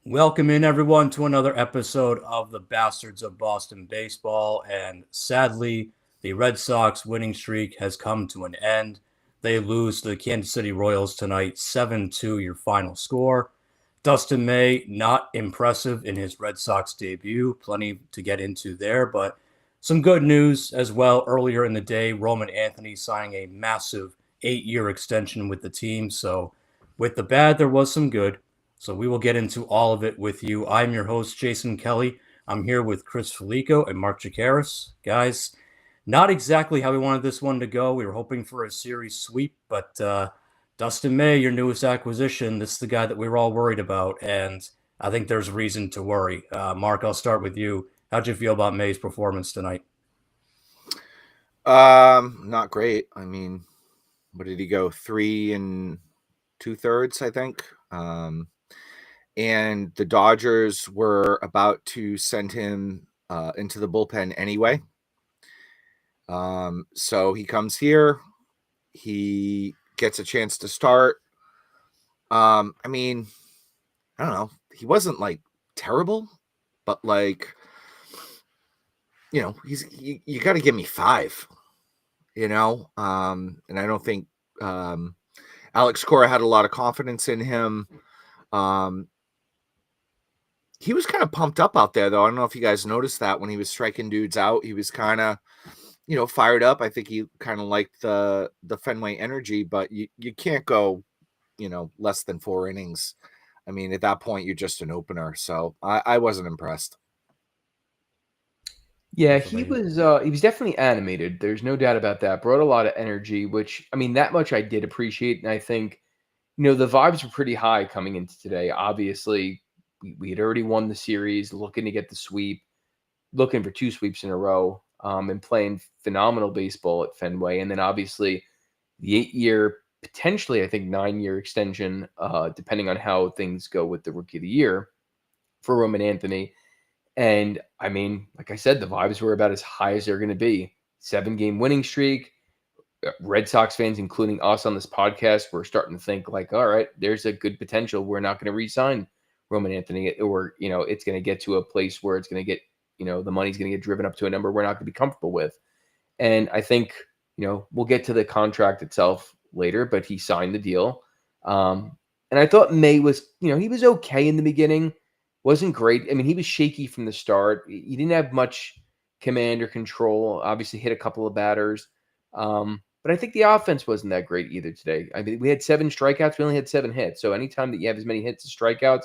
Welcome in, everyone, to another episode of the Bastards of Boston Baseball. And sadly, the Red Sox winning streak has come to an end. They lose to the Kansas City Royals tonight, 7-2, your final score. Dustin May, not impressive in his Red Sox debut. Plenty to get into there, but some good news as well. Earlier in the day, Roman Anthony signing a massive 8-year extension with the team. So, with the bad, there was some good. So we will get into all of it with you. I'm your host, Jason Kelly. I'm here with Chris Felico and Mark Jacaris. Guys, not exactly how we wanted this one to go. We were hoping for a series sweep, but Dustin May, your newest acquisition, this is the guy that we were all worried about, and I think there's reason to worry. Mark, I'll start with you. How'd you feel about May's performance tonight? Not great. I mean, what did he go? 3 2/3, I think. And the Dodgers were about to send him into the bullpen anyway. So he comes here. He gets a chance to start. I mean, I don't know. He wasn't like terrible, but like, you got to give me 5. And I don't think Alex Cora had a lot of confidence in him. He was kind of pumped up out there, though. I don't know if you guys noticed that when he was striking dudes out, he was kind of, fired up. I think he kind of liked the Fenway energy, but you can't go, less than 4 innings. I mean, at that point, you're just an opener. So I wasn't impressed. Yeah, he was definitely animated. There's no doubt about that. Brought a lot of energy, which, I mean, that much I did appreciate. And I think, the vibes were pretty high coming into today. Obviously, we had already won the series, looking to get the sweep, looking for 2 sweeps in a row, and playing phenomenal baseball at Fenway. And then obviously the 8-year, potentially, I think 9-year extension, depending on how things go with the Rookie of the Year for Roman Anthony. And I mean, like I said, the vibes were about as high as they're going to be. 7-game winning streak. Red Sox fans, including us on this podcast, were starting to think like, all right, there's a good potential. We're not going to re-sign Roman Anthony, or, it's going to get to a place where it's going to get, the money's going to get driven up to a number we're not going to be comfortable with. And I think, we'll get to the contract itself later, but he signed the deal. And I thought May was, he was okay in the beginning. Wasn't great. I mean, he was shaky from the start. He didn't have much command or control. Obviously hit a couple of batters. But I think the offense wasn't that great either today. I mean, we had 7 strikeouts. We only had 7 hits. So anytime that you have as many hits as strikeouts,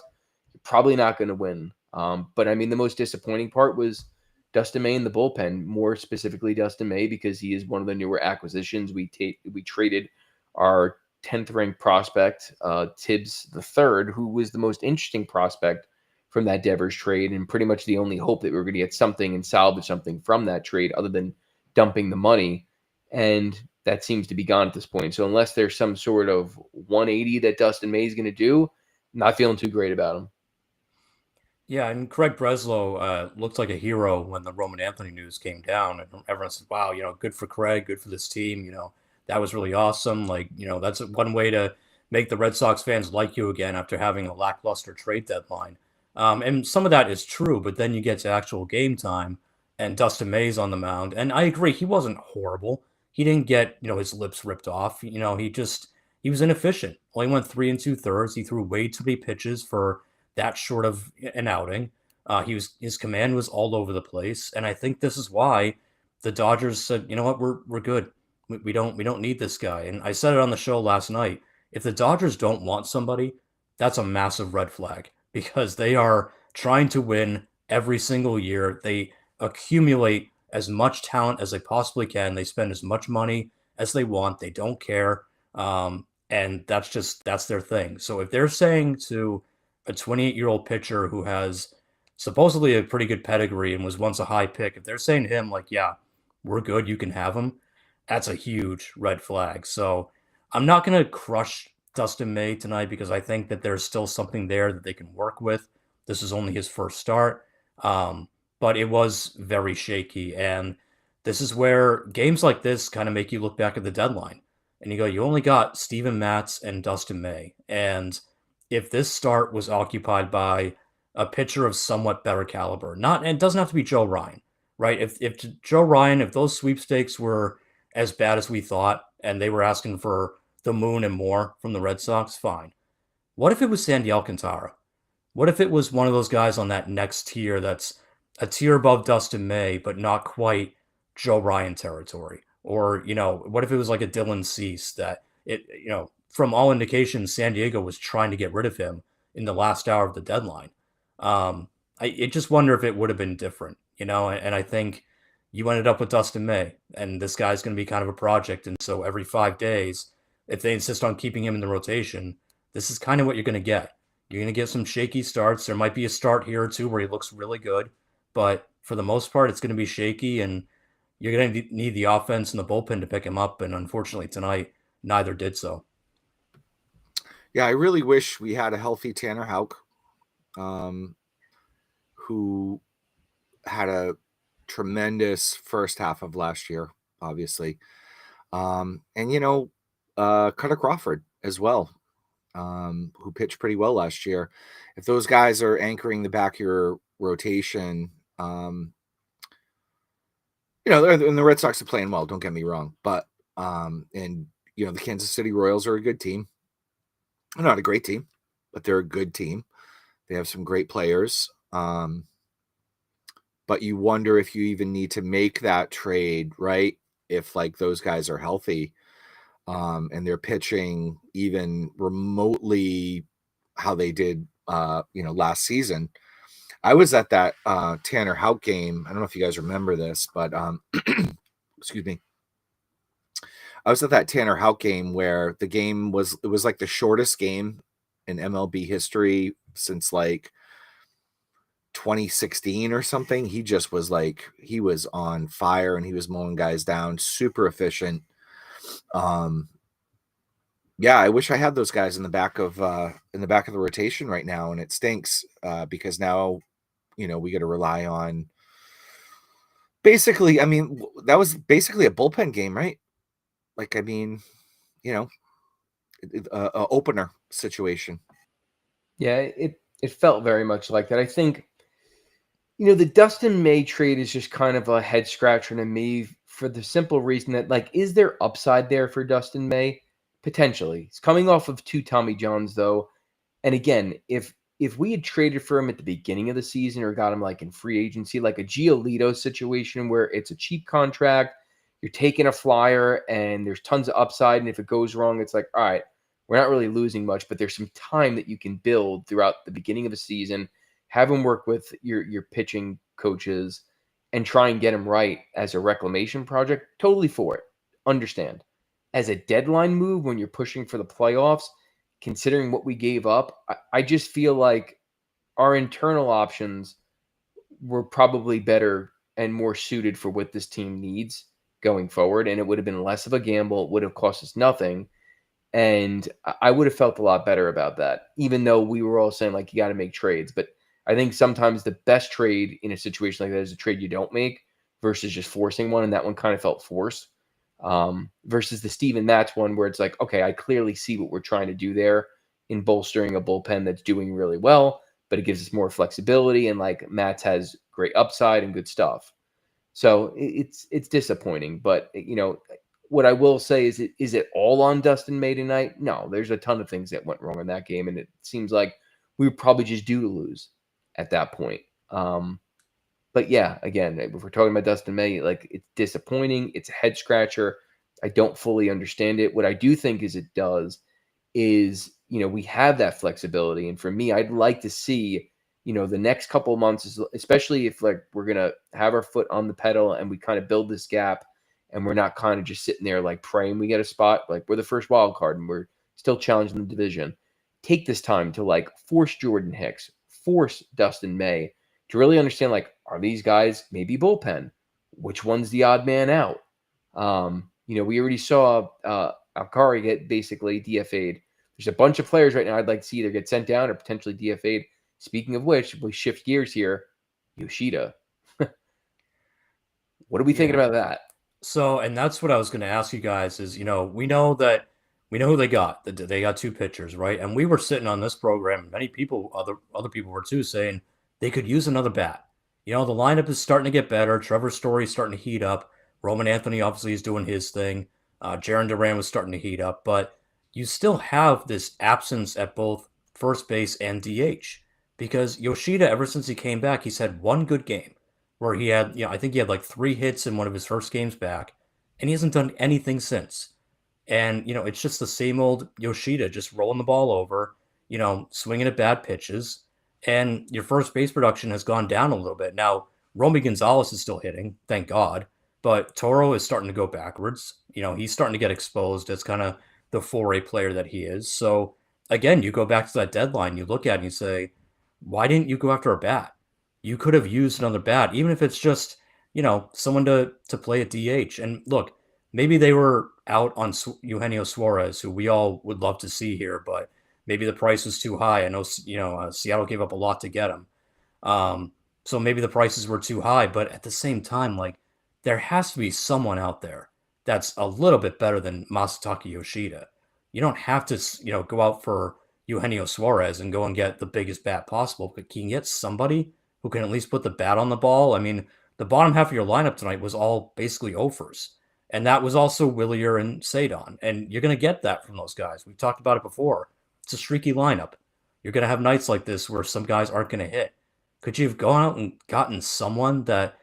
you're probably not going to win. But I mean, the most disappointing part was Dustin May in the bullpen, more specifically Dustin May, because he is one of the newer acquisitions. We traded our 10th ranked prospect, Tibbs III, who was the most interesting prospect from that Devers trade, and pretty much the only hope that we were going to get something and salvage something from that trade other than dumping the money. And that seems to be gone at this point. So unless there's some sort of 180 that Dustin May is going to do, not feeling too great about him. Yeah, and Craig Breslow looked like a hero when the Roman Anthony news came down. And everyone said, wow, good for Craig, good for this team. That was really awesome. Like, that's one way to make the Red Sox fans like you again after having a lackluster trade deadline. And some of that is true, but then you get to actual game time, and Dustin May's on the mound. And I agree, he wasn't horrible. He didn't get, his lips ripped off. He was inefficient. Only went 3 2/3. He threw way too many pitches for that short of an outing. His command was all over the place, and I think this is why the Dodgers said, you know what, we're good. We don't need this guy. And I said it on the show last night. If the Dodgers don't want somebody, that's a massive red flag, because they are trying to win every single year. They accumulate as much talent as they possibly can. They spend as much money as they want. They don't care. And that's their thing. So if they're saying to a 28-year-old pitcher who has supposedly a pretty good pedigree and was once a high pick, if they're saying to him, like, yeah, we're good, you can have him, that's a huge red flag. So I'm not going to crush Dustin May tonight, because I think that there's still something there that they can work with. This is only his first start, but it was very shaky. And this is where games like this kind of make you look back at the deadline. And you go, you only got Steven Matz and Dustin May. And if this start was occupied by a pitcher of somewhat better caliber. Not, and it doesn't have to be Joe Ryan, right? If Joe Ryan, if those sweepstakes were as bad as we thought, and they were asking for the moon and more from the Red Sox, fine. What if it was Sandy Alcantara? What if it was one of those guys on that next tier that's a tier above Dustin May, but not quite Joe Ryan territory? Or, what if it was like a Dylan Cease that from all indications, San Diego was trying to get rid of him in the last hour of the deadline. I just wonder if it would have been different, and I think you ended up with Dustin May, and this guy's going to be kind of a project. And so every 5 days, if they insist on keeping him in the rotation, this is kind of what you're going to get. You're going to get some shaky starts. There might be a start here or two where he looks really good, but for the most part, it's going to be shaky, and you're going to need the offense and the bullpen to pick him up. And unfortunately, tonight, neither did so. Yeah, I really wish we had a healthy Tanner Houck, who had a tremendous first half of last year, obviously. And, Cutter Crawford as well, who pitched pretty well last year. If those guys are anchoring the back of your rotation, and the Red Sox are playing well, don't get me wrong. But, the Kansas City Royals are a good team. They're not a great team, but they're a good team. They have some great players. But you wonder if you even need to make that trade, right? If like those guys are healthy, and they're pitching even remotely how they did, last season. I was at that Tanner Houck game. I don't know if you guys remember this, but excuse me. I was at that Tanner Houck game where it was like the shortest game in MLB history since like 2016 or something. He just was like, he was on fire and he was mowing guys down, super efficient. Yeah, I wish I had those guys in the back of the rotation right now, and it stinks because now, we got to rely on basically. I mean, that was basically a bullpen game, right? Like, I mean, a opener situation. Yeah, it felt very much like that. I think, the Dustin May trade is just kind of a head scratcher to me for the simple reason that, like, is there upside there for Dustin May? Potentially. He's coming off of 2 Tommy Johns, though. And again, if we had traded for him at the beginning of the season or got him like in free agency, like a Giolito situation where it's a cheap contract, you're taking a flyer and there's tons of upside. And if it goes wrong, it's like, all right, we're not really losing much, but there's some time that you can build throughout the beginning of a season, have him work with your pitching coaches and try and get him right as a reclamation project. Totally for it. Understand. As a deadline move, when you're pushing for the playoffs, considering what we gave up, I just feel like our internal options were probably better and more suited for what this team needs going forward. And it would have been less of a gamble. It would have cost us nothing. And I would have felt a lot better about that, even though we were all saying, like, you got to make trades. But I think sometimes the best trade in a situation like that is a trade you don't make versus just forcing one. And that one kind of felt forced. Versus the Steven Matz one where it's like, okay, I clearly see what we're trying to do there in bolstering a bullpen that's doing really well, but it gives us more flexibility, and like Matz has great upside and good stuff. So it's disappointing, but what I will say is it all on Dustin May tonight? No, there's a ton of things that went wrong in that game, and it seems like we were probably just due to lose at that point. But yeah, again, if we're talking about Dustin May, like, it's disappointing. It's a head scratcher. I don't fully understand it. What I do think is it does is, we have that flexibility. And for me, I'd like to see, the next couple of months, especially if like we're going to have our foot on the pedal and we kind of build this gap and we're not kind of just sitting there like praying we get a spot, like we're the first wild card and we're still challenging the division. Take this time to like force Jordan Hicks, force Dustin May, to really understand, like, are these guys maybe bullpen? Which one's the odd man out? We already saw Alcari get basically DFA'd. There's a bunch of players right now I'd like to see either get sent down or potentially DFA'd. Speaking of which, we shift gears here. Yoshida. What are we thinking about that? So, and that's what I was going to ask you guys is, we know who they got. They got 2 pitchers, right? And we were sitting on this program, many people, other people were too, saying, they could use another bat. The lineup is starting to get better. Trevor Story's starting to heat up. Roman Anthony obviously is doing his thing. Jaron Duran was starting to heat up, but you still have this absence at both first base and DH because Yoshida, ever since he came back, he's had one good game where he had, I think he had like 3 hits in one of his first games back, and he hasn't done anything since. And, it's just the same old Yoshida just rolling the ball over, swinging at bad pitches. And your first base production has gone down a little bit. Now, Romy Gonzalez is still hitting, thank God. But Toro is starting to go backwards. He's starting to get exposed as kind of the 4A player that he is. So, again, you go back to that deadline, you look at it and you say, why didn't you go after a bat? You could have used another bat, even if it's just, someone to play at DH. And look, maybe they were out on Eugenio Suarez, who we all would love to see here, but maybe the price was too high. I know, Seattle gave up a lot to get him. So maybe the prices were too high, but at the same time, like, there has to be someone out there that's a little bit better than Masataka Yoshida. You don't have to, go out for Eugenio Suarez and go and get the biggest bat possible, but can you get somebody who can at least put the bat on the ball? I mean, the bottom half of your lineup tonight was all basically offers. And that was also Willier and Sadon. And you're going to get that from those guys. We've talked about it before. It's a streaky lineup. You're going to have nights like this where some guys aren't going to hit. Could you have gone out and gotten someone that,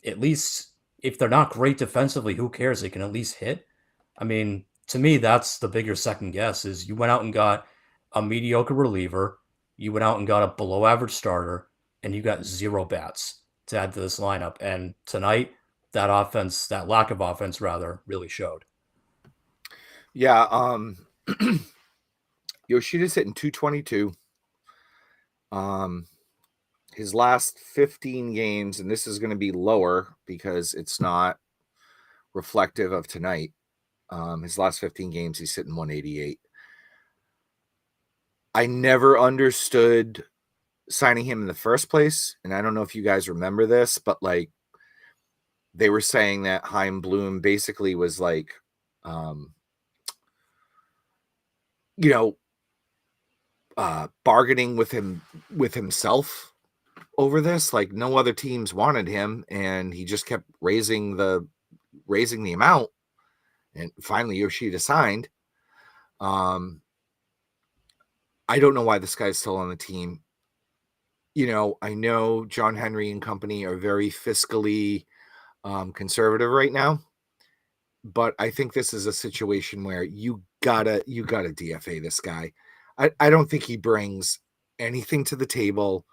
at least if they're not great defensively, who cares? They can at least hit. I mean, to me, that's the bigger second guess is you went out and got a mediocre reliever. You went out and got a below average starter, and you got 0 bats to add to this lineup. And tonight, that lack of offense rather, really showed. Yeah. Yoshida's hitting 222. His last 15 games, and this is going to be lower because it's not reflective of tonight. His last 15 games, he's hitting 188. I never understood signing him in the first place. And I don't know if you guys remember this, but like they were saying that Chaim Bloom basically was like, bargaining with himself over this. Like no other teams wanted him, and he just kept raising the amount. And finally, Yoshida signed. I don't know why this guy's still on the team. I know John Henry and company are very fiscally conservative right now, but I think this is a situation where you gotta DFA this guy. I don't think he brings anything to the table.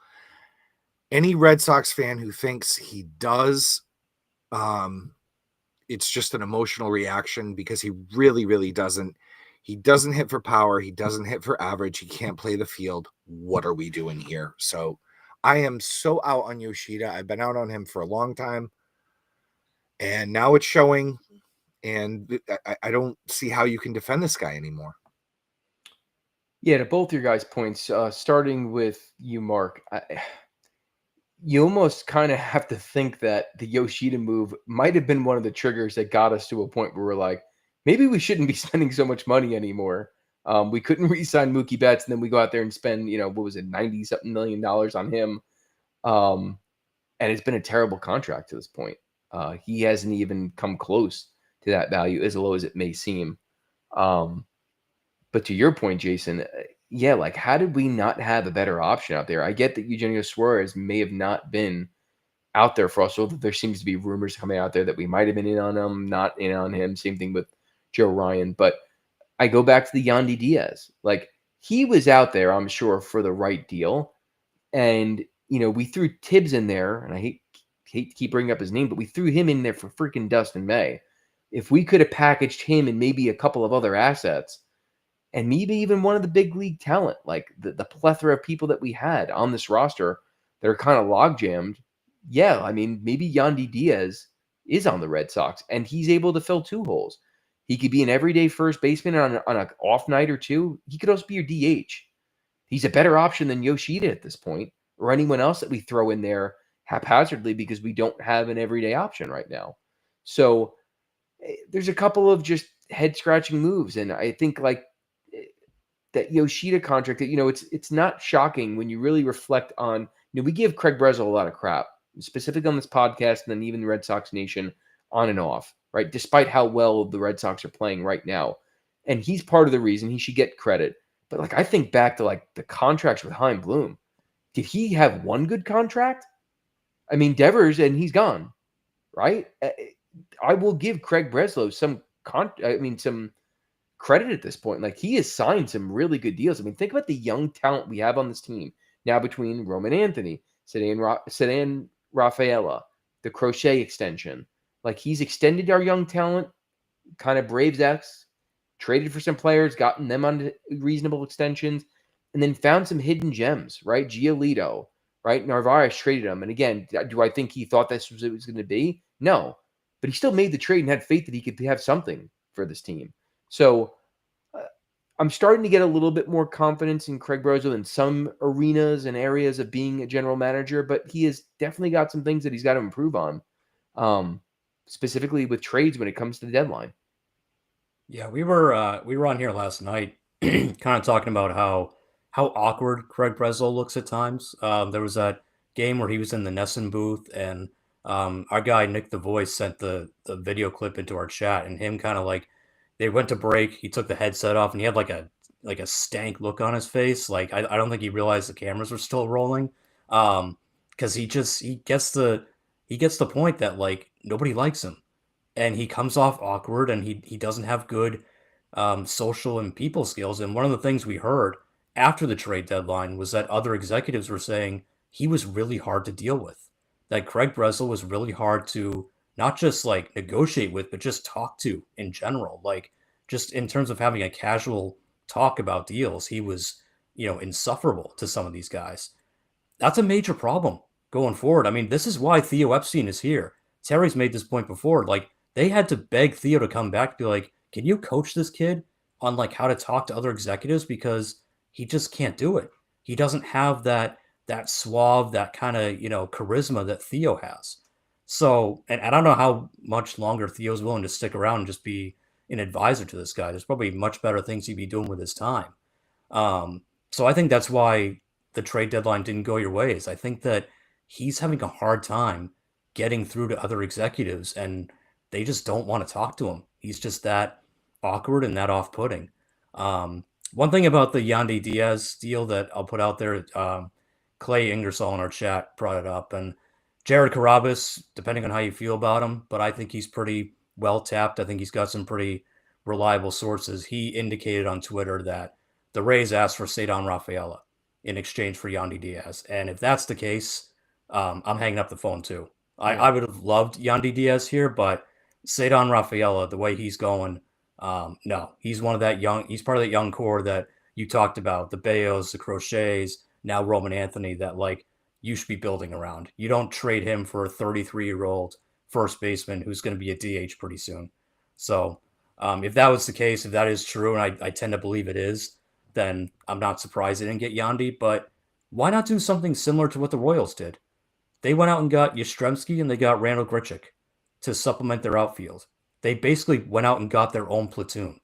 Any Red Sox fan who thinks he does, it's just an emotional reaction because he really, really doesn't. He doesn't hit for power. He doesn't hit for average. He can't play the field. What are we doing here? So I am so out on Yoshida. I've been out on him for a long time, and now it's showing, and I don't see how you can defend this guy anymore. Yeah, to both your guys' points, starting with you, Mark, you almost kind of have to think that the Yoshida move might have been one of the triggers that got us to a point where we're like, maybe we shouldn't be spending so much money anymore. We couldn't re-sign Mookie Betts, and then we go out there and spend, what was it, $90-something million on him. And it's been a terrible contract to this point. He hasn't even come close to that value, as low as it may seem. But to your point, Jason, yeah, like how did we not have a better option out there? I get that Eugenio Suarez may have not been out there for us, although there seems to be rumors coming out there that we might have been in on him, not in on him. Same thing with Joe Ryan. But I go back to the Yandy Diaz. Like he was out there, I'm sure, for the right deal. And, we threw Tibbs in there, and I hate to keep bringing up his name, but we threw him in there for freaking Dustin May. If we could have packaged him and maybe a couple of other assets, and maybe even one of the big league talent, like the plethora of people that we had on this roster that are kind of log jammed. Yeah, I mean, maybe Yandy Diaz is on the Red Sox and he's able to fill 2 holes. He could be an everyday first baseman on an off night or 2. He could also be your DH. He's a better option than Yoshida at this point, or anyone else that we throw in there haphazardly because we don't have an everyday option right now. So there's a couple of just head scratching moves. And I think like, that Yoshida contract, that it's not shocking when you really reflect on we give Craig Breslow a lot of crap, specifically on this podcast and then even Red Sox Nation on and off, right? Despite how well the Red Sox are playing right now. And he's part of the reason. He should get credit. But like, I think back to like the contracts with Chaim Bloom. Did he have one good contract? I mean, Devers, and he's gone, right? I will give Craig Breslow some credit at this point. Like, he has signed some really good deals. I mean, think about the young talent we have on this team now between Roman Anthony, Sedan Rafaela, the Crochet extension. Like, he's extended our young talent, kind of Braves X, traded for some players, gotten them on reasonable extensions, and then found some hidden gems, right? Giolito, right? Narvaez traded him. And again, do I think he thought this was what it was going to be? No. But he still made the trade and had faith that he could have something for this team. So I'm starting to get a little bit more confidence in Craig Breslow in some arenas and areas of being a general manager, but he has definitely got some things that he's got to improve on, specifically with trades when it comes to the deadline. Yeah, we were on here last night, kind of talking about how awkward Craig Breslow looks at times. There was that game where he was in the Nesson booth, and our guy Nick the Voice sent the video clip into our chat, and him kind of like they went to break. He took the headset off, and he had like a stank look on his face. Like I don't think he realized the cameras were still rolling, because he gets the point that like nobody likes him, and he comes off awkward, and he doesn't have good social and people skills. And one of the things we heard after the trade deadline was that other executives were saying he was really hard to deal with. That Craig Breslow was really hard to not just like negotiate with, but just talk to in general. Like just in terms of having a casual talk about deals, he was, insufferable to some of these guys. That's a major problem going forward. I mean, this is why Theo Epstein is here. Terry's made this point before. Like, they had to beg Theo to come back, be like, can you coach this kid on like how to talk to other executives, because he just can't do it. He doesn't have that suave, that kind of, charisma that Theo has. So, and I don't know how much longer Theo's willing to stick around and just be an advisor to this guy. There's probably much better things he'd be doing with his time. So I think that's why the trade deadline didn't go your ways. I think that he's having a hard time getting through to other executives, and they just don't want to talk to him. He's just that awkward and that off-putting. One thing about the Yandy Diaz deal that I'll put out there, Clay Ingersoll in our chat brought it up, and Jared Carabas, depending on how you feel about him, but I think he's pretty well tapped. I think he's got some pretty reliable sources. He indicated on Twitter that the Rays asked for Cedar Rafaela in exchange for Yandy Diaz. And if that's the case, I'm hanging up the phone too. I would have loved Yandy Diaz here, but Cedar Rafaela, the way he's going, no. He's one of that he's part of that young core that you talked about, the Bayos, the Crochets, now Roman Anthony, that like you should be building around. You don't trade him for a 33-year-old first baseman who's going to be a DH pretty soon. So if that was the case, if that is true, and I tend to believe it is, then I'm not surprised they didn't get Yandy. But why not do something similar to what the Royals did? They went out and got Yastrzemski and they got Randall Grichuk to supplement their outfield. They basically went out and got their own platoon,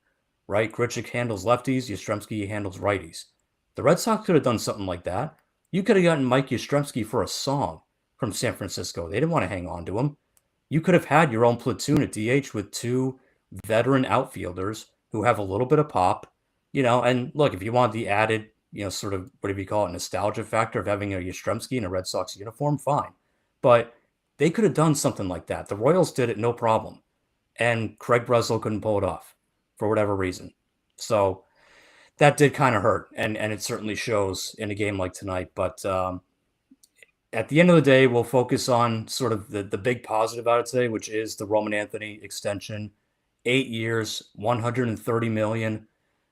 right? Grichuk handles lefties, Yastrzemski handles righties. The Red Sox could have done something like that. You could have gotten Mike Yastrzemski for a song from San Francisco. They didn't want to hang on to him. You could have had your own platoon at DH with two veteran outfielders who have a little bit of pop, and look, if you want the added, sort of, whatever you call it, nostalgia factor of having a Yastrzemski in a Red Sox uniform, fine. But they could have done something like that. The Royals did it, no problem. And Craig Breslow couldn't pull it off for whatever reason. So that did kind of hurt, and it certainly shows in a game like tonight. But at the end of the day, we'll focus on sort of the big positive out of today, which is the Roman Anthony extension. 8 years, $130 million.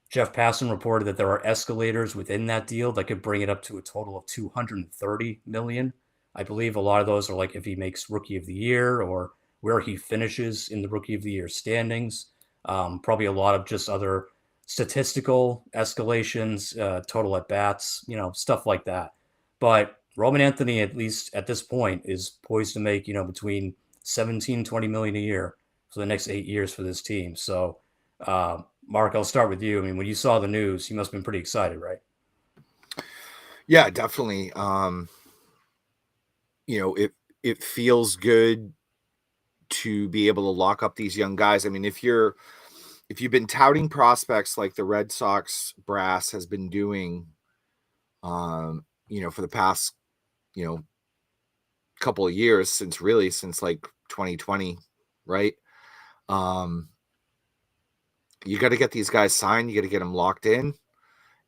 Jeff Passan reported that there are escalators within that deal that could bring it up to a total of $230 million. I believe a lot of those are like if he makes Rookie of the Year or where he finishes in the Rookie of the Year standings. Probably a lot of just other statistical escalations, total at bats, stuff like that. But Roman Anthony, at least at this point, is poised to make, between 17 and 20 million a year for the next 8 years for this team. So, Mark, I'll start with you. I mean, when you saw the news, you must have been pretty excited, right? Yeah, definitely. it feels good to be able to lock up these young guys. I mean, if you've been touting prospects like the Red Sox brass has been doing, for the past, couple of years since like 2020, right? You got to get these guys signed. You got to get them locked in.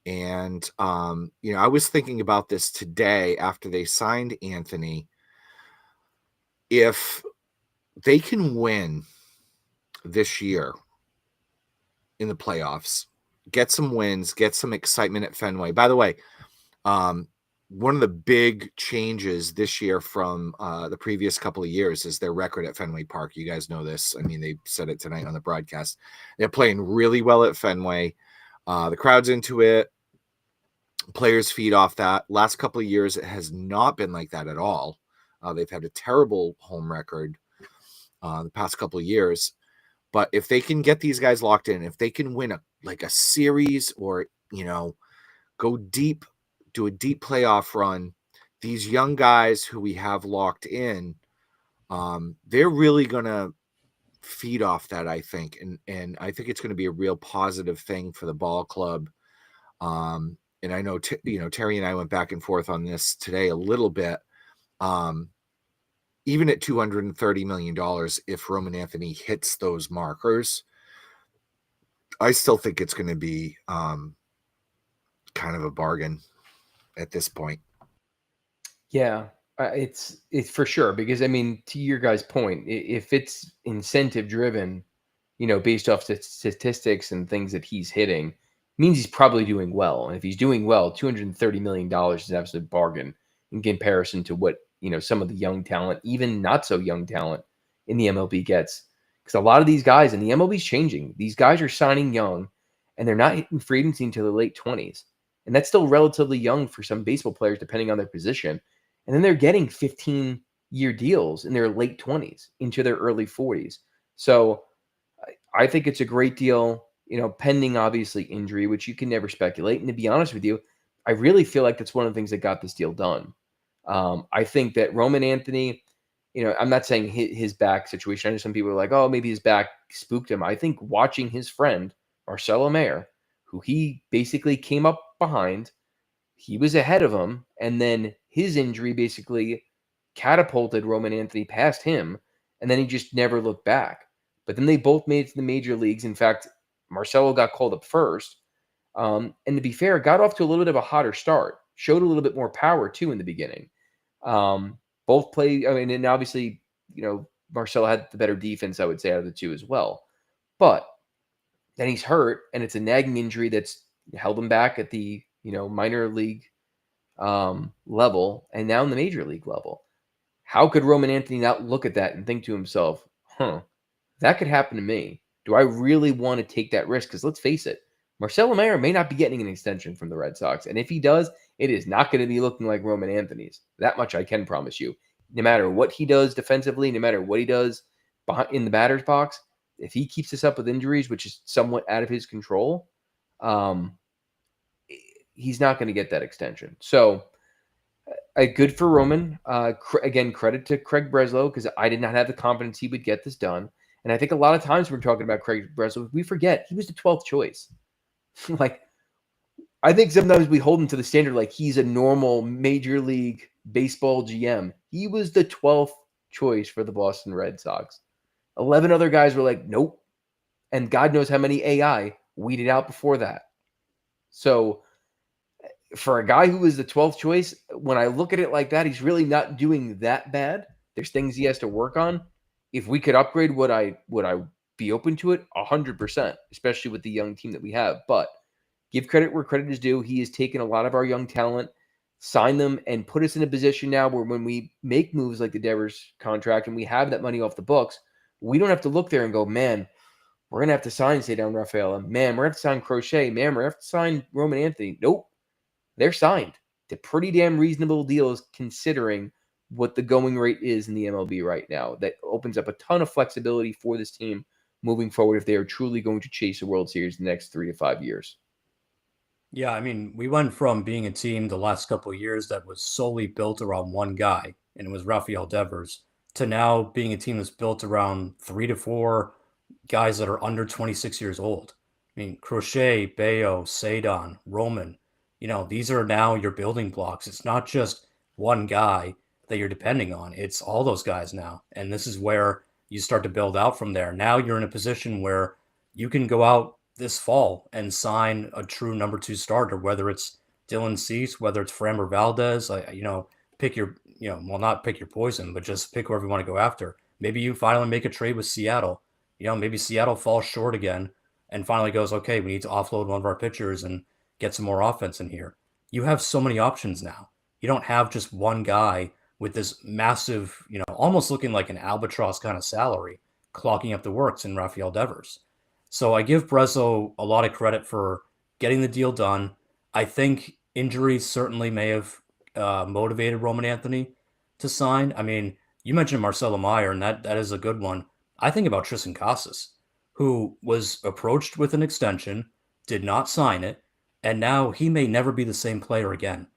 And, I was thinking about this today after they signed Anthony. If they can win this year in the playoffs, get some wins, get some excitement at Fenway. By the way, one of the big changes this year from the previous couple of years is their record at Fenway Park. You guys know this. I mean, they said it tonight on the broadcast. They're playing really well at Fenway. The crowd's into it. Players feed off that. Last couple of years, it has not been like that at all. They've had a terrible home record the past couple of years. But if they can get these guys locked in, if they can win a series or, go deep, do a deep playoff run, these young guys who we have locked in, they're really going to feed off that, I think. And I think it's going to be a real positive thing for the ball club. And I know, Terry and I went back and forth on this today a little bit. Even at $230 million, if Roman Anthony hits those markers, I still think it's going to be kind of a bargain at this point. Yeah, it's for sure. Because, I mean, to your guys' point, if it's incentive driven, based off statistics and things that he's hitting, means he's probably doing well. And if he's doing well, $230 million is an absolute bargain in comparison to what, some of the young talent, even not so young talent in the MLB gets. Because a lot of these guys, and the MLB is changing, these guys are signing young and they're not hitting free agency until the late 20s. And that's still relatively young for some baseball players, depending on their position. And then they're getting 15-year deals in their late 20s into their early 40s. So I think it's a great deal, pending obviously injury, which you can never speculate. And to be honest with you, I really feel like that's one of the things that got this deal done. I think that Roman Anthony, I'm not saying his back situation. I know some people are like, oh, maybe his back spooked him. I think watching his friend, Marcelo Mayer, who he basically came up behind, he was ahead of him, and then his injury basically catapulted Roman Anthony past him, and then he just never looked back. But then they both made it to the major leagues. In fact, Marcelo got called up first. And to be fair, got off to a little bit of a hotter start, showed a little bit more power too in the beginning. Both played, and obviously, Marcelo had the better defense, I would say, out of the two as well. But then he's hurt, and it's a nagging injury that's held him back at the, minor league level, and now in the major league level. How could Roman Anthony not look at that and think to himself, that could happen to me? Do I really want to take that risk? Because let's face it, Marcelo Mayer may not be getting an extension from the Red Sox. And if he does, it is not going to be looking like Roman Anthony's. That much I can promise you. No matter what he does defensively, no matter what he does in the batter's box, if he keeps this up with injuries, which is somewhat out of his control, he's not going to get that extension. So, good for Roman. Again, credit to Craig Breslow, because I did not have the confidence he would get this done. And I think a lot of times when we're talking about Craig Breslow, we forget he was the 12th choice. I think sometimes we hold him to the standard like he's a normal Major League Baseball GM. He was the 12th choice for the Boston Red Sox. 11 other guys were like, nope. And God knows how many AI weeded out before that. So for a guy who was the 12th choice, when I look at it like that, he's really not doing that bad. There's things he has to work on. If we could upgrade, would I be open to it? 100%, especially with the young team that we have. But give credit where credit is due. He has taken a lot of our young talent, signed them, and put us in a position now where when we make moves like the Devers contract and we have that money off the books, we don't have to look there and go, man, we're going to have to sign Cedar Rafaela. Man, we're going to have to sign Crochet. Man, we're going to have to sign Roman Anthony. Nope. They're signed to pretty damn reasonable deals considering what the going rate is in the MLB right now. That opens up a ton of flexibility for this team moving forward if they are truly going to chase a World Series in the next 3 to 5 years. Yeah, I mean, we went from being a team the last couple of years that was solely built around one guy and it was Rafael Devers, to now being a team that's built around 3 to 4 guys that are under 26 years old. I mean, Crochet, Bayo, Sadon, Roman, these are now your building blocks. It's not just one guy that you're depending on. It's all those guys now. And this is where you start to build out from there. Now you're in a position where you can go out this fall and sign a true number 2 starter, whether it's Dylan Cease, whether it's Framber Valdez, pick your, not pick your poison, but just pick whoever you want to go after. Maybe you finally make a trade with Seattle. Maybe Seattle falls short again and finally goes, okay, we need to offload one of our pitchers and get some more offense in here. You have so many options now. You don't have just one guy with this massive, almost looking like an albatross kind of salary clogging up the works in Rafael Devers. So I give Breslow a lot of credit for getting the deal done. I think injuries certainly may have motivated Roman Anthony to sign. I mean, you mentioned Marcelo Meyer, and that is a good one. I think about Tristan Casas, who was approached with an extension, did not sign it, and now he may never be the same player again.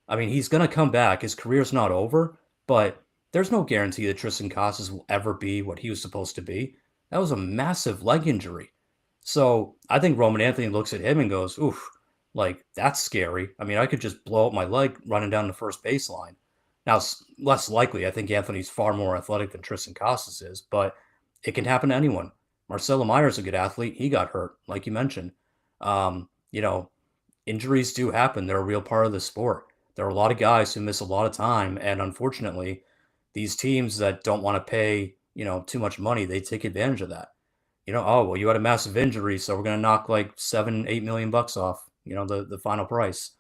I mean, he's going to come back. His career's not over, but there's no guarantee that Tristan Casas will ever be what he was supposed to be. That was a massive leg injury. So I think Roman Anthony looks at him and goes, oof, like, that's scary. I mean, I could just blow up my leg running down the first baseline. Now, less likely. I think Anthony's far more athletic than Tristan Casas is, but it can happen to anyone. Marcelo Meyer's a good athlete. He got hurt, like you mentioned. Injuries do happen. They're a real part of the sport. There are a lot of guys who miss a lot of time, and unfortunately, these teams that don't want to pay, too much money, they take advantage of that. Oh, well, you had a massive injury, so we're going to knock like $7-8 million off, the final price.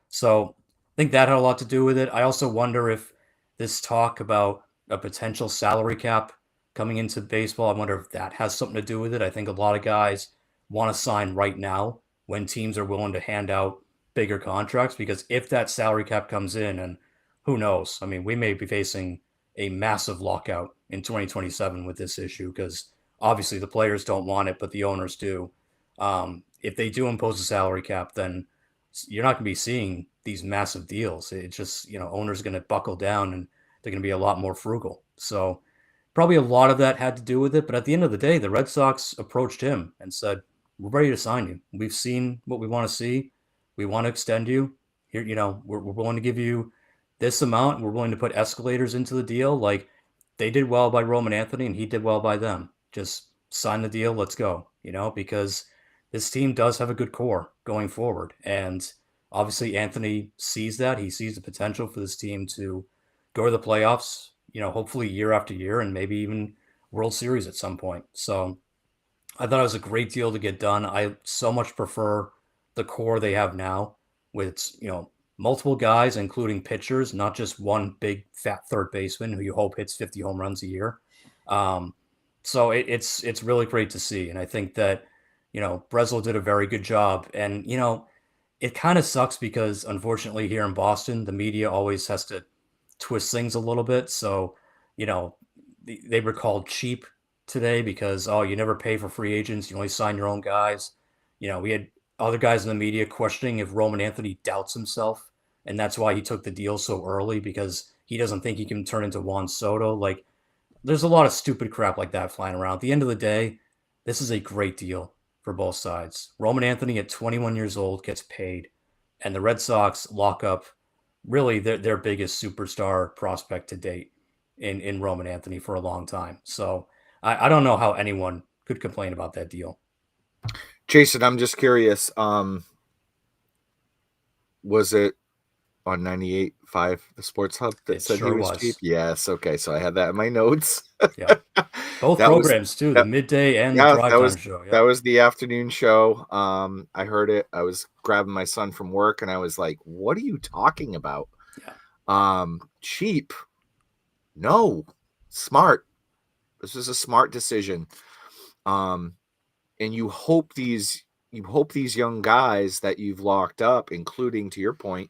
So I think that had a lot to do with it. I also wonder if this talk about a potential salary cap coming into baseball, I wonder if that has something to do with it. I think a lot of guys want to sign right now when teams are willing to hand out bigger contracts, because if that salary cap comes in, and who knows, I mean, we may be facing a massive lockout in 2027 with this issue, because obviously the players don't want it, but the owners do. If they do impose a salary cap, then you're not going to be seeing these massive deals. It's just, owners are going to buckle down and they're going to be a lot more frugal. So probably a lot of that had to do with it. But at the end of the day, the Red Sox approached him and said, we're ready to sign you. We've seen what we want to see. We want to extend you. Here, we're willing to give you this amount. We're willing to put escalators into the deal. Like, they did well by Roman Anthony and he did well by them. Just sign the deal. Let's go, because this team does have a good core going forward. And obviously Anthony sees that. He sees the potential for this team to go to the playoffs, hopefully year after year, and maybe even World Series at some point. So I thought it was a great deal to get done. I so much prefer the core they have now with, multiple guys, including pitchers, not just one big fat third baseman who you hope hits 50 home runs a year. So it's really great to see. And I think that, Breslow did a very good job. And, it kind of sucks because unfortunately here in Boston, the media always has to twist things a little bit. So, they were called cheap today because, oh, you never pay for free agents. You only sign your own guys. We had other guys in the media questioning if Roman Anthony doubts himself. And that's why he took the deal so early, because he doesn't think he can turn into Juan Soto. Like, there's a lot of stupid crap like that flying around. At the end of the day, this is a great deal for both sides. Roman Anthony at 21 years old gets paid, and the Red Sox lock up really their biggest superstar prospect to date in Roman Anthony for a long time. So I don't know how anyone could complain about that deal. Jason, I'm just curious. Was it on 98.5, the Sports Hub, that It said sure he was cheap? Yes. Okay. So I had that in my notes. Yeah. Both That was- programs too, the midday and the Yeah, drive time show. that was the afternoon show. I heard it. I was grabbing my son from work and I was like, what are you talking about? Yeah. Cheap. No. Smart. This is a smart decision. And you hope these young guys that you've locked up, including, to your point,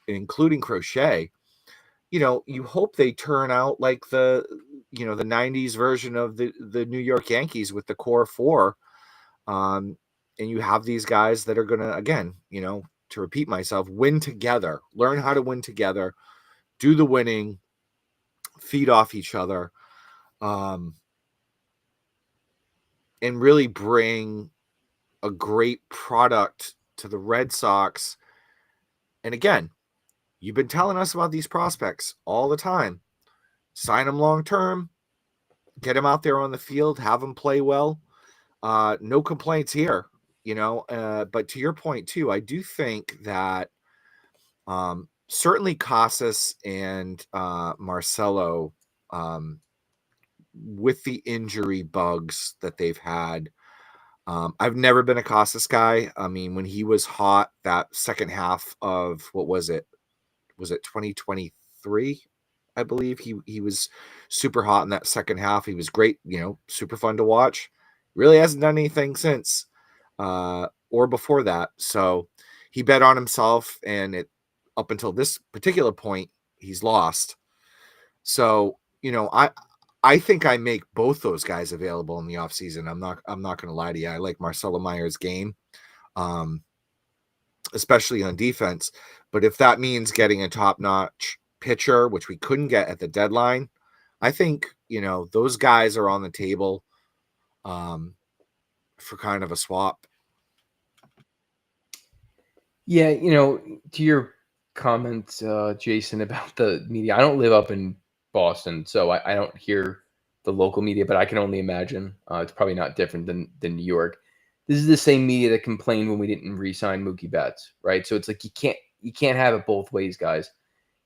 including Crochet, you hope they turn out like the 90s version of the New York Yankees with the core four. And you have these guys that are going to, again, to repeat myself, win together, learn how to win together, do the winning, feed off each other, and really bring a great product to the Red Sox. And again, you've been telling us about these prospects all the time. Sign them long term, get them out there on the field, have them play well. No complaints here, but to your point too, I do think that certainly Casas and Marcelo, with the injury bugs that they've had, I've never been a Casas guy. I mean, when he was hot that second half of, what was it? Was it 2023? I believe he was super hot in that second half. He was great, super fun to watch. Really hasn't done anything since or before that. So he bet on himself, and up until this particular point, he's lost. So, I think I make both those guys available in the offseason. I'm not going to lie to you. I like Marcelo Meyer's game, especially on defense. But if that means getting a top-notch pitcher, which we couldn't get at the deadline, I think, those guys are on the table for kind of a swap. Yeah, to your comments, Jason, about the media, I don't live up in Boston, so I don't hear the local media, but I can only imagine it's probably not different than New York. This is the same media that complained when we didn't re-sign Mookie Betts, right? So it's like you can't have it both ways, guys.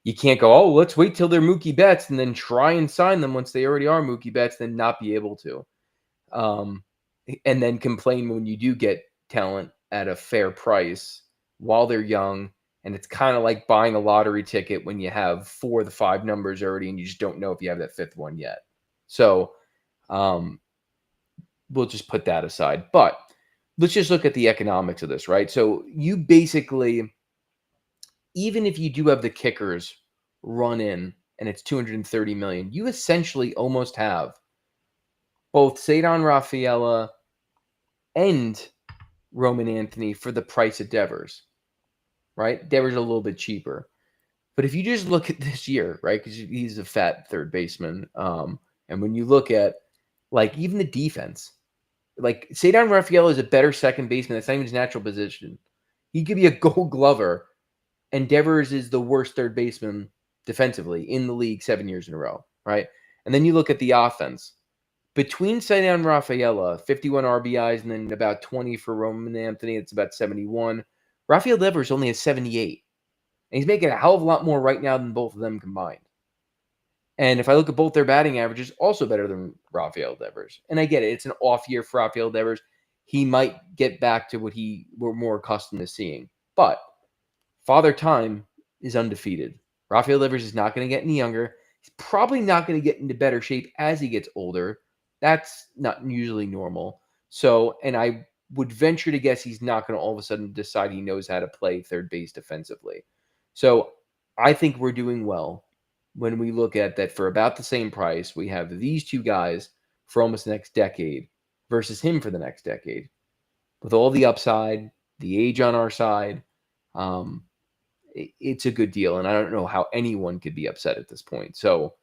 You can't go, oh, let's wait till they're Mookie Betts and then try and sign them once they already are Mookie Betts, then not be able to. And then complain when you do get talent at a fair price while they're young. And it's kind of like buying a lottery ticket when you have 4 of the 5 numbers already and you just don't know if you have that 5th one yet. So we'll just put that aside. But let's just look at the economics of this, right? So you basically, even if you do have the kickers run in and it's $230 million, you essentially almost have both Cedar Rafaela and Roman Anthony for the price of Devers, right? Devers a little bit cheaper. But if you just look at this year, right, because he's a fat third baseman, and when you look at, like, even the defense, like, Cedar Rafaela is a better second baseman. That's not even his natural position. He could be a Gold Glover, and Devers is the worst third baseman defensively in the league 7 years in a row, right? And then you look at the offense. Between Cedar and Rafaela, 51 RBIs and then about 20 for Roman Anthony, it's about 71. Rafael Devers only has 78. And he's making a hell of a lot more right now than both of them combined. And if I look at both their batting averages, also better than Rafael Devers. And I get it. It's an off year for Rafael Devers. He might get back to what we're more accustomed to seeing. But Father Time is undefeated. Rafael Devers is not going to get any younger. He's probably not going to get into better shape as he gets older. That's not usually normal. So, and I would venture to guess he's not going to all of a sudden decide he knows how to play third base defensively. So I think we're doing well when we look at that. For about the same price, we have these two guys for almost the next decade versus him for the next decade. With all the upside, the age on our side, it's a good deal. And I don't know how anyone could be upset at this point. So,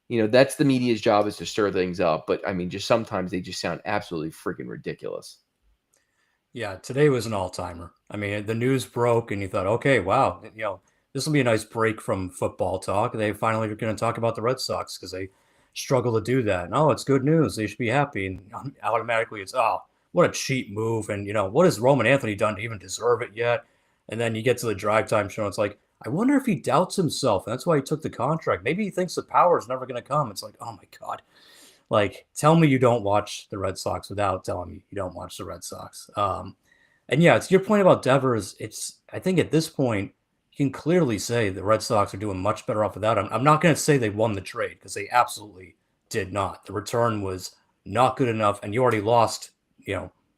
that's the media's job, is to stir things up. But, I mean, just sometimes they just sound absolutely freaking ridiculous. Yeah, today was an all-timer. I mean, the news broke and you thought, okay, wow, this will be a nice break from football talk. They finally are going to talk about the Red Sox because they struggle to do that. And, it's good news. They should be happy. And automatically it's, what a cheap move. And, what has Roman Anthony done to even deserve it yet? And then you get to the drive time show. And it's like, I wonder if he doubts himself. And that's why he took the contract. Maybe he thinks the power is never going to come. It's like, oh, my God. Like, tell me you don't watch the Red Sox without telling me you don't watch the Red Sox. And yeah, it's your point about Devers. I think at this point, you can clearly say the Red Sox are doing much better off without him. I'm not going to say they won the trade because they absolutely did not. The return was not good enough, and you already lost,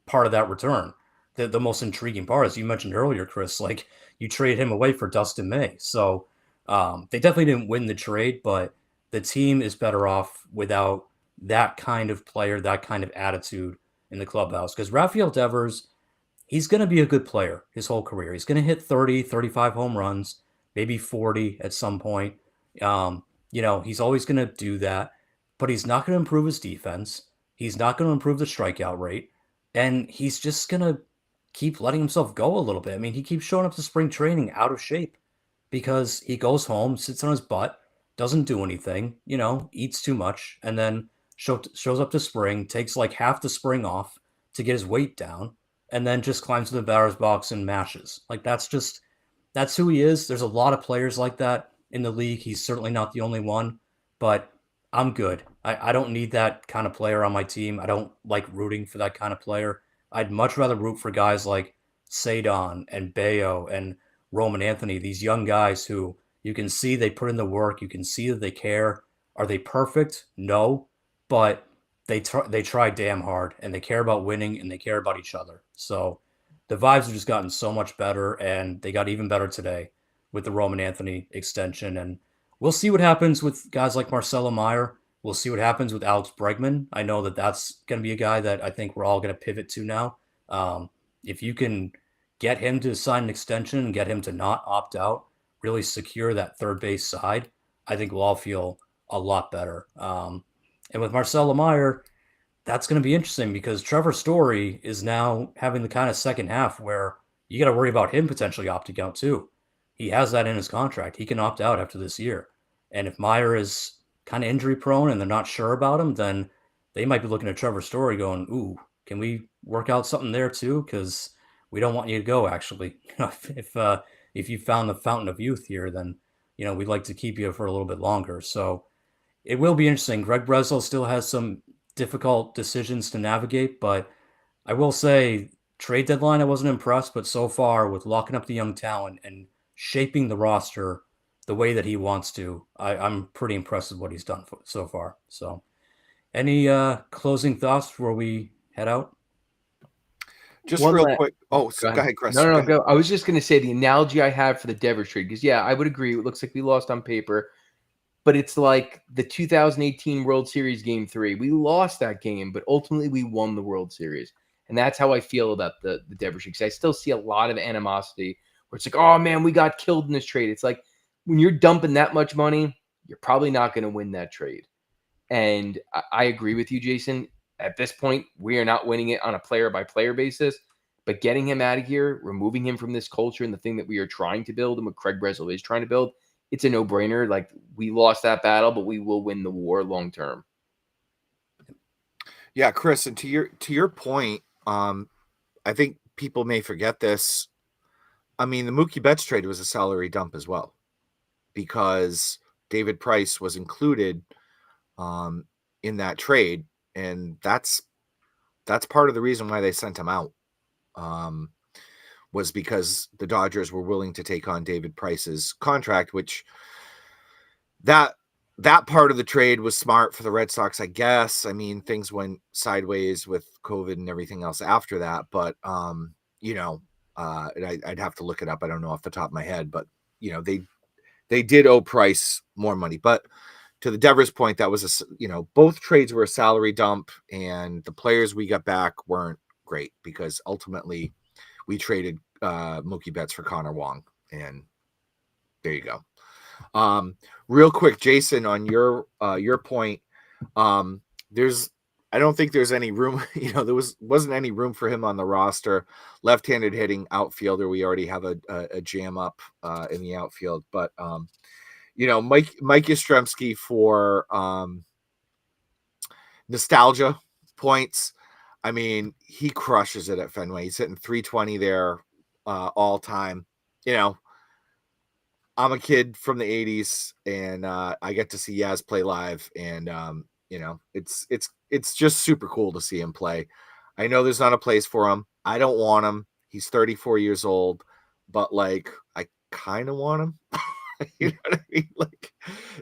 part of that return. The most intriguing part, as you mentioned earlier, Chris, like you traded him away for Dustin May. So they definitely didn't win the trade, but the team is better off without that kind of player, that kind of attitude in the clubhouse. Because Rafael Devers, he's going to be a good player his whole career. He's going to hit 30, 35 home runs, maybe 40 at some point. He's always going to do that, but he's not going to improve his defense. He's not going to improve the strikeout rate, and he's just going to keep letting himself go a little bit. I mean, he keeps showing up to spring training out of shape because he goes home, sits on his butt, doesn't do anything, eats too much, and then shows up to spring, takes like half the spring off to get his weight down, and then just climbs to the batter's box and mashes. Like that's who he is. There's a lot of players like that in the league. He's certainly not the only one, but I'm good. I don't need that kind of player on my team. I don't like rooting for that kind of player. I'd much rather root for guys like Sadon and Bayo and Roman Anthony, these young guys who you can see they put in the work. You can see that they care. Are they perfect? No, but they try damn hard, and they care about winning, and they care about each other. So the vibes have just gotten so much better, and they got even better today with the Roman Anthony extension. And we'll see what happens with guys like Marcelo Meyer. We'll see what happens with Alex Bregman. I know that that's going to be a guy that I think we're all going to pivot to now. If you can get him to sign an extension and get him to not opt out, really secure that third base side, I think we'll all feel a lot better. And with Marcelo Meyer, that's going to be interesting because Trevor Story is now having the kind of second half where you got to worry about him potentially opting out too. He has that in his contract. He can opt out after this year. And if Meyer is kind of injury prone and they're not sure about him, then they might be looking at Trevor Story going, ooh, can we work out something there too? Because we don't want you to go, actually. If you found the fountain of youth here, then, we'd like to keep you for a little bit longer. So it will be interesting. Greg Breslow still has some difficult decisions to navigate, but I will say trade deadline, I wasn't impressed, but so far with locking up the young talent and shaping the roster the way that he wants to, I'm pretty impressed with what he's done so far. So any closing thoughts before we head out? Just real quick. Oh, go ahead, Chris. No, go. I was just going to say the analogy I had for the Devers trade, because, yeah, I would agree. It looks like we lost on paper, but it's like the 2018 World Series Game 3. We lost that game, but ultimately we won the World Series. And that's how I feel about the Devers trade, because I still see a lot of animosity where it's like, oh, man, we got killed in this trade. It's like when you're dumping that much money, you're probably not going to win that trade. And I agree with you, Jason. At this point, we are not winning it on a player-by-player basis, but getting him out of here, removing him from this culture and the thing that we are trying to build and what Craig Breslow is trying to build, it's a no-brainer. Like, we lost that battle, but we will win the war long-term. Yeah, Chris, and to your point, I think people may forget this. I mean, the Mookie Betts trade was a salary dump as well, because David Price was included in that trade. And that's part of the reason why they sent him out, was because the Dodgers were willing to take on David Price's contract, which that part of the trade was smart for the Red Sox, I guess. I mean, things went sideways with COVID and everything else after that, but I'd have to look it up. I don't know off the top of my head, but they did owe Price more money. But to the Devers point, that was both trades were a salary dump, and the players we got back weren't great because ultimately we traded Mookie Betts for Connor Wong, and there you go. Real quick, Jason, on your point, I don't think there's any room. There wasn't any room for him on the roster. Left-handed hitting outfielder. We already have a jam up in the outfield, but Mike Yastrzemski for nostalgia points. I mean, he crushes it at Fenway. He's hitting 320 there all time. I'm a kid from the 80s, and I get to see Yaz play live, and it's just super cool to see him play. I know there's not a place for him. I don't want him. He's 34 years old, but like I kind of want him. You know what I mean?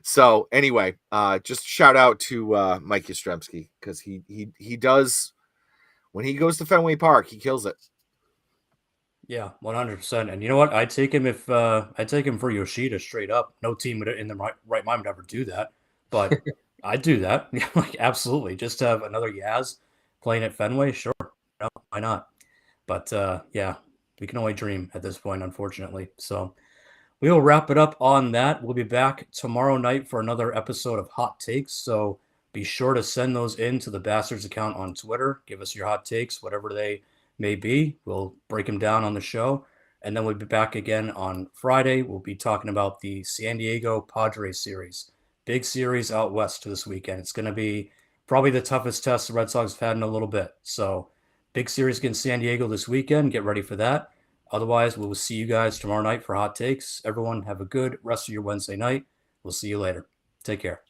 So anyway, just shout out to Mike Yastrzemski, because he does, when he goes to Fenway Park, he kills it. Yeah, 100%. And you know what? I'd take him I'd take him for Yoshida straight up. No team in the right mind would ever do that, but I'd do that. Yeah, absolutely. Just to have another Yaz playing at Fenway, sure. No, why not? But yeah, we can only dream at this point, unfortunately. So we will wrap it up on that. We'll be back tomorrow night for another episode of Hot Takes. So be sure to send those in to the Bastards account on Twitter. Give us your hot takes, whatever they may be. We'll break them down on the show. And then we'll be back again on Friday. We'll be talking about the San Diego Padres series. Big series out west this weekend. It's going to be probably the toughest test the Red Sox have had in a little bit. So big series against San Diego this weekend. Get ready for that. Otherwise, we will see you guys tomorrow night for Hot Takes. Everyone have a good rest of your Wednesday night. We'll see you later. Take care.